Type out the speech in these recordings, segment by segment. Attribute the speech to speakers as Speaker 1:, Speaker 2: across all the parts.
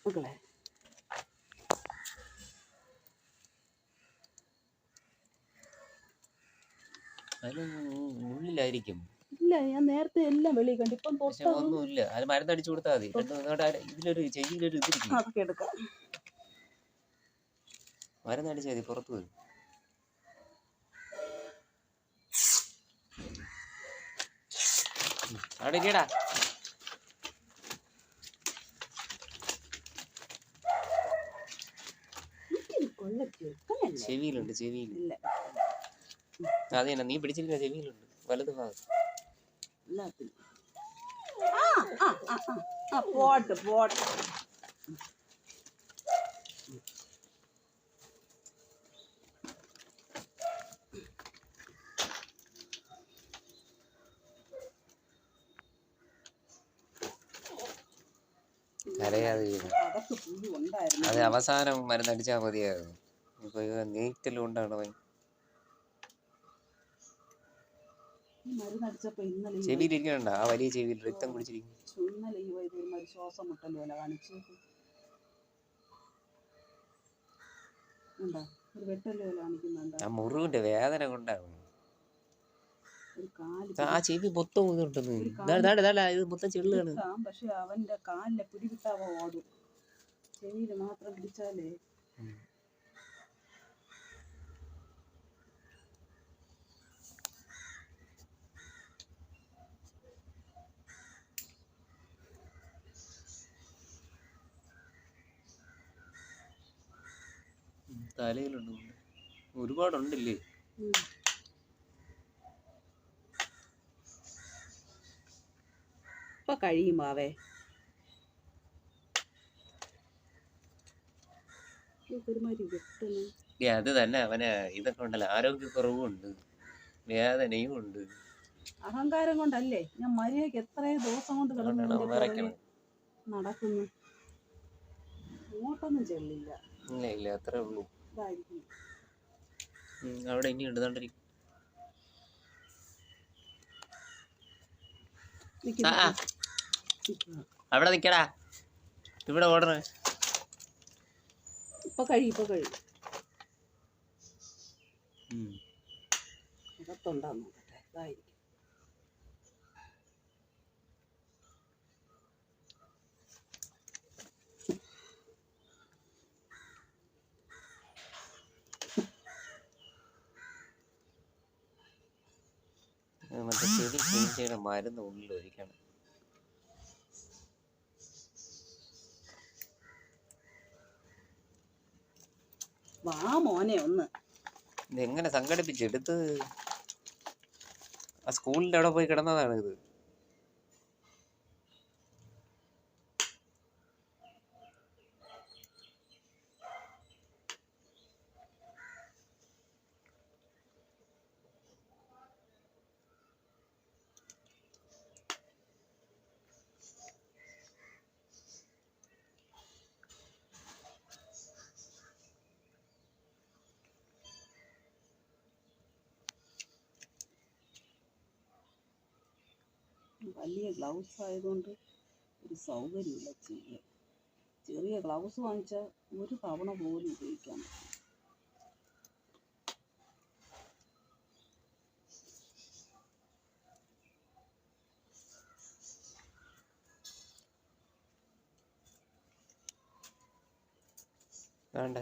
Speaker 1: മക്കളെ
Speaker 2: ഉള്ളിലായിരിക്കും.
Speaker 1: ഇല്ല, ഞാൻ നേരത്തെ എല്ലാം വെളിയിൽ കണ്ടു. ഇപ്പം
Speaker 2: ഒന്നുമില്ല. അത് മരുന്നടിച്ചു കൊടുത്താൽ മതി. ഇതിലൊരു ചെവിയിലൊരു ഇതിരിക്കും.
Speaker 1: അതൊക്കെ എടുക്കാം.
Speaker 2: മരുന്നടിച്ചാൽ മതി, പുറത്ത് വരും. അവിടെ ഇല്ലടാ. ചെവിയിലുണ്ട്, ചെവിയിൽ. അത് തന്നെ, നീ പിടിച്ചിരിക്കുന്ന ചെവിയിലുണ്ട്, വലത് ഭാഗം.
Speaker 1: Pot pot.
Speaker 2: കരയാതെ അത് അവസാനം മരുന്നടിച്ചാൽ മതിയായിരുന്നു. ഇപ്പൊ നീറ്റലും കൊണ്ടാണ് ചെവിയിലിരിക്കണ്ട. ആ വലിയ ചെവിയിൽ രക്തം കുടിച്ചിരിക്കും.
Speaker 1: ശ്വാസം മുട്ടൽ പോലെ കാണിച്ചു. ഒരു വെട്ടല് പോലെ കാണിക്കുന്നുണ്ട്.
Speaker 2: ആ മുറിവിന്റെ വേദന കൊണ്ടാണ്. ആ ചെവി മൊത്തം ഇതുണ്ടെന്ന്. ഇത് മൊത്തം ചെള്ളുകയാണ്.
Speaker 1: പക്ഷെ അവന്റെ കാലിലെ പിടികിട്ടാവോ ഓടും. ചെവിയിൽ മാത്രം പിടിച്ചാലേ.
Speaker 2: തലയിലുണ്ട്, ഒരുപാടുണ്ടല്ലേ.
Speaker 1: ഇപ്പൊ കഴിയുമാവേ.
Speaker 2: അത് തന്നെ, അവന് ഇതൊക്കെ ഉണ്ടല്ലോ, ആരോഗ്യക്കുറവും ഉണ്ട്, വേദനയും ഉണ്ട്.
Speaker 1: അഹങ്കാരം കൊണ്ടല്ലേ ഞാൻ മര്യാദക്ക് എത്രയോ ദിവസം കൊണ്ട് നടക്കുന്നു. ഇങ്ങോട്ടൊന്നും ചെല്ലില്ല.
Speaker 2: ഇല്ല, അത്രേ ഉള്ളൂ. അവിടെ ഇനി ഉണ്ട്, അവിടെ നിക്കടാ, ഇവിടെ ഓടണ.
Speaker 1: ഇപ്പൊ കഴിയും അകത്തുണ്ടാന്ന് നോക്കട്ടെ. ഇതായിരിക്കും.
Speaker 2: മറ്റേ ചെവി ക്ലീൻ ചെയ്യണ മരുന്ന് ഉള്ളിൽ ഒഴിക്കണം.
Speaker 1: വാ മോനെ ഒന്ന്.
Speaker 2: ഇതെങ്ങനെ സംഘടിപ്പിച്ചെടുത്ത്? ആ സ്കൂളിന്റെ അവിടെ പോയി കിടന്നതാണ് ഇത്.
Speaker 1: വലിയ ഗ്ലൗസ് ആയതുകൊണ്ട് ഒരു സൗകര്യമില്ല ചെയ്യാൻ. ചെറിയ ഗ്ലൗസ് വാങ്ങിച്ചാൽ ഒരു തവണ പോലും ഉപയോഗിക്കാൻ പറ്റും.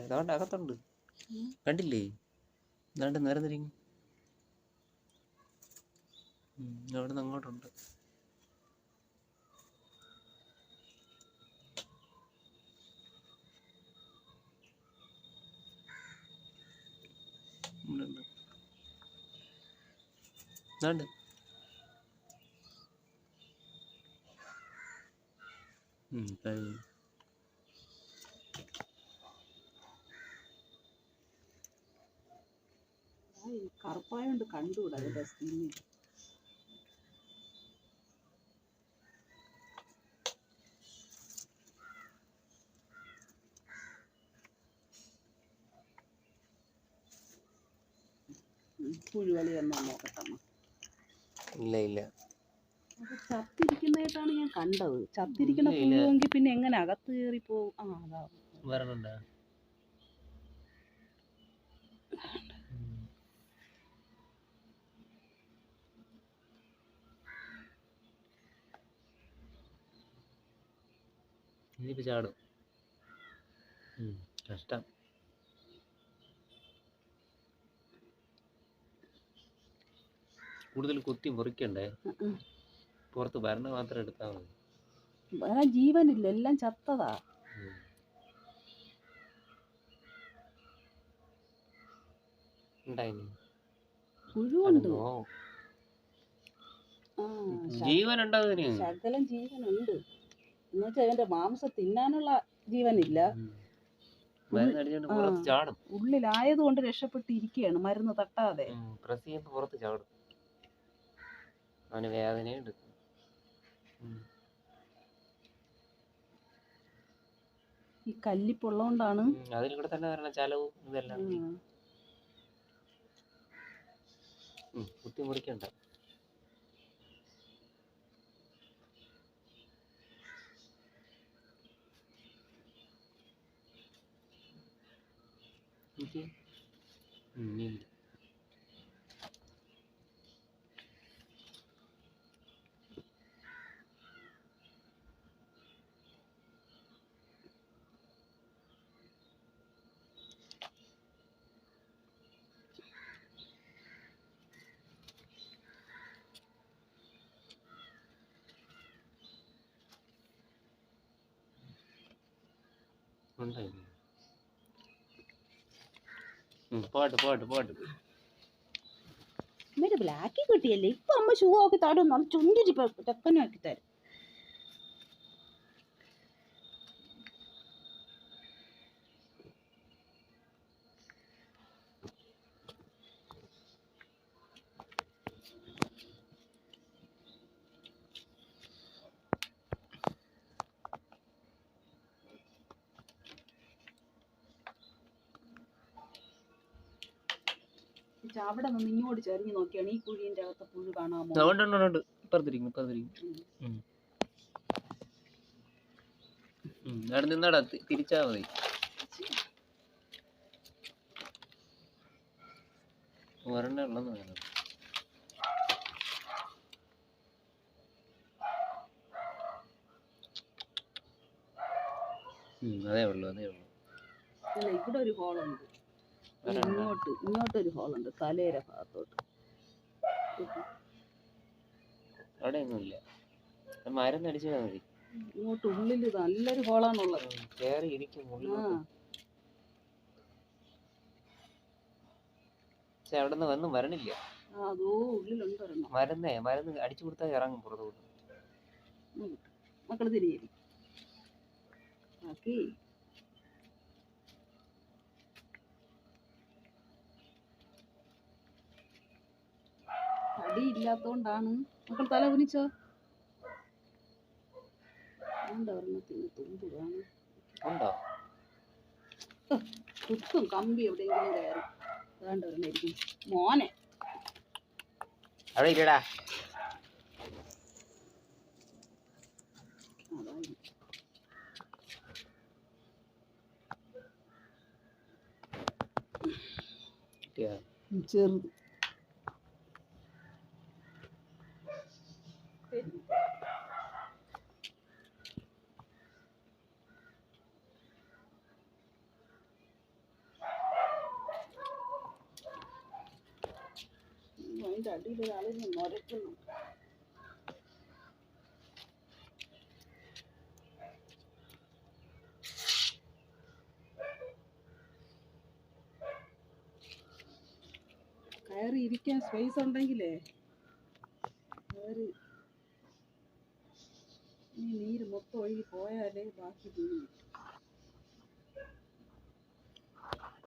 Speaker 2: ഇതാണ്ട് അകത്തുണ്ട്, കണ്ടില്ലേ? ഇതാണ്ട് നിരന്നിരിക്കും. അവിടെ നിന്ന് അങ്ങോട്ടുണ്ട്. ഇതാണ്ട്
Speaker 1: കറുപ്പായോണ്ട് കണ്ടുകൂടാ അതിന്റെ സ്കിന്നിൽ. പുഴുവലി ഒന്നും നോക്കട്ടമ്മ.
Speaker 2: ഇല്ല
Speaker 1: അത് ചത്തിരിക്കുന്നതായിട്ടാണ് ഞാൻ കണ്ടത്. ചത്തിരിക്കണ
Speaker 2: ഇല്ല, ഇല്ല.
Speaker 1: പുഴുവെങ്കിൽ പിന്നെ എങ്ങനെ അകത്ത് കയറി പോകും? ആ അതാ.
Speaker 2: വരണുണ്ടോ? ഇനിയിപ്പോ ചാടും. കഷ്ടം. കൂടുതൽ കുത്തി മുറിക്കണ്ടേ, പുറത്ത് ഭരണ മാത്രം എടുത്താൽ മതി.
Speaker 1: വേറെ ജീവനില്ല, എല്ലാം ചത്തതാ. പുഴുവുണ്ട്. ആ
Speaker 2: ജീവനുണ്ടോ അതിന്?
Speaker 1: ശകലം ജീവനുണ്ട്. എന്നുവെച്ചാൽ അതിന്റെ മാംസം തിന്നാനുള്ള ജീവനില്ല.
Speaker 2: ചാടും.
Speaker 1: ഉള്ളിലായതുകൊണ്ട് രക്ഷപ്പെട്ടിരിക്കുകയാണ്, മരുന്ന് തട്ടാതെ.
Speaker 2: പ്രസ് ചെയ്യുമ്പോ പുറത്ത് ചാടും. അവന് വേദനയുണ്ട്.
Speaker 1: ഈ കല്ലിപ്പുള്ളതുകൊണ്ടാണ്.
Speaker 2: അതിൽ കൂടെ തന്നെ വരണ ചലവും ഇതെല്ലാം. കുത്തി മുറിക്കണ്ട. പോട്ട് പോട്ട് പോട്ട്.
Speaker 1: ബ്ലാക്കി കിട്ടിയല്ലേ. ഇപ്പൊ അമ്മ ഷൂ ആക്കി തരും, നല്ല ചുണ്ടിരി ചെക്കനും ആക്കി തരും. അവിടെ നിന്ന് ഇങ്ങോട്ട് ചെറിഞ്ഞു നോക്കിയാണ് ഈ കുഴിന്റെ അകത്ത് പുഴു കാണാമോ?
Speaker 2: അവിടെ നിന്നാടാ, തിരിച്ചാ മതി. ഒരെണ്ണ ഉള്ളെന്ന് വേണം. അതേ ഉള്ളു, അതേ ഉള്ളു.
Speaker 1: ഇവിടെ ഒരു ഹോളുണ്ട്, ഇങ്ങോട്ടൊരു ഹോളുണ്ട്, തലേര ഭാഗത്തോട്ട്.
Speaker 2: അവിടെ ഒന്നുമില്ല, മരുന്നടിച്ചാൽ മതി.
Speaker 1: ഇങ്ങോട്ട് ഉള്ളിൽ നല്ലൊരു ഹോളാണുള്ളത്.
Speaker 2: കേറി ഇരിക്കും. പക്ഷെ അവിടെ നിന്ന് ഒന്നും വരണില്ല.
Speaker 1: അതോ ഉള്ളിലുണ്ട് ഒരെണ്ണം.
Speaker 2: മരുന്ന് അടിച്ചു കൊടുത്താൽ ഇറങ്ങും പുറത്തോട്ട്.
Speaker 1: മക്കള് തിരികെ ആക്കി. അടിയില്ലാത്തോണ്ടാണ്. മക്കൾ തല കുനിച്ചോ. ഒരെണ്ണത്തിന് തുമ്പ് കാണും. കുത്തും കമ്പി എവിടെയെങ്കിലും കയറി. അതാണ്ട് ഒരെണ്ണം മോനെ
Speaker 2: അവിടെ ഇല്ലടാ.
Speaker 1: ചെറുത്. അതിന്റെ അടിയിൽ ഒരാളിനെ മുരക്കുന്നു. കയറി ഇരിക്കാൻ സ്പേസ് ഉണ്ടെങ്കിലേ കയറി ഈ നീര് മൊത്തം ഒഴുകി പോയാലേ ബാക്കി തിന്നു.